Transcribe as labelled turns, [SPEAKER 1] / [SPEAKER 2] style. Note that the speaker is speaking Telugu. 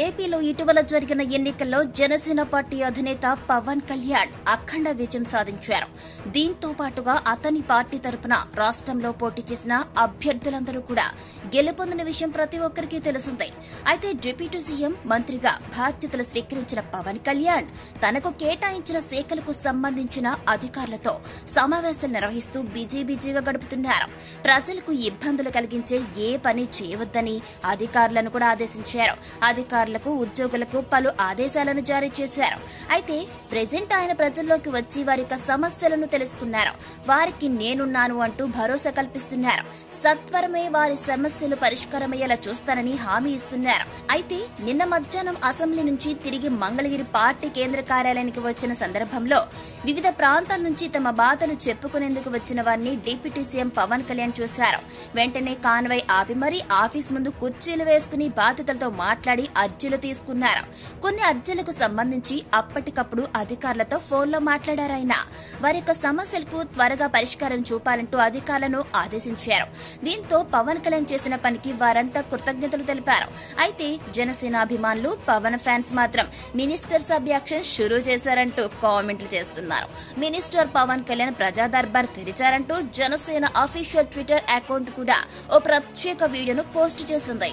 [SPEAKER 1] ఏపీలో ఇటీవల జరిగిన ఎన్నికల్లో జనసేన పార్టీ అధినేత పవన్ కళ్యాణ్ అఖండ విజయం సాధించారు. దీంతో పాటుగా అతని పార్టీ తరపున రాష్ట్రంలో పోటీ చేసిన అభ్యర్థులందరూ కూడా గెలుపొందిన విషయం ప్రతి ఒక్కరికి తెలిసిందే. అయితే డిప్యూటీ సీఎం మంత్రిగా బాధ్యతలు స్వీకరించిన పవన్ కళ్యాణ్ తనకు కేటాయించిన శాఖలకు సంబంధించిన అధికారులతో సమావేశాలు నిర్వహిస్తూ బిజీగా గడుపుతున్నారు. ప్రజలకు ఇబ్బందులు కలిగించే ఏ పని చేయవద్దని అధికారులను కూడా ఆదేశించారు. అధికారులకు ఉద్యోగులకు పలు ఆదేశాలను జారీ చేశారు. అయితే ప్రెజెంట్ ఆయన ప్రజల్లోకి వచ్చి వారి సమస్యలను తెలుసుకున్నారు. వారికి నేనున్నాను అంటూ భరోసా కల్పిస్తున్నారు. సత్వరమే వారి సమస్యలు పరిష్కారమయ్యేలా చూస్తానని హామీ ఇస్తున్నారు. అయితే నిన్న మధ్యాహ్నం అసెంబ్లీ నుంచి తిరిగి మంగళగిరి పార్టీ కేంద్ర కార్యాలయానికి వచ్చిన సందర్భంలో వివిధ ప్రాంతాల నుంచి తమ బాధలు చెప్పుకునేందుకు వచ్చిన వారిని డిప్యూటీ సీఎం పవన్ కళ్యాణ్ చూశారు. వెంటనే కాన్వాయ్ ఆపి మరీ ఆఫీస్ ముందు కుర్చీలు వేసుకుని బాధితులతో మాట్లాడి అర్జీలు తీసుకున్నారు. కొన్ని అర్జీలకు సంబంధించి అప్పటికప్పుడు అధికారులతో ఫోన్లో మాట్లాడారాయన. వారి సమస్యలకు త్వరగా పరిష్కారం చూపాలంటూ అధికారులను ఆదేశించారు. దీంతో పవన్ కళ్యాణ్ చేసిన పనికి వారంతా కృతజ్ఞతలు తెలిపారు. అయితే జనసేన అభిమానులు పవన్ ఫ్యాన్స్ మాత్రం మినిస్టర్ సబ్ యాక్షన్ షురూ చేశారంటూ కామెంట్లు చేస్తున్నారు. మినిస్టర్ పవన్ కళ్యాణ్ ప్రజా దర్బార్ తెరిచారంటూ జనసేన అఫీషియల్ ట్విట్టర్ అకౌంట్ కూడా ఓ ప్రత్యేక వీడియోను పోస్ట్ చేసింది.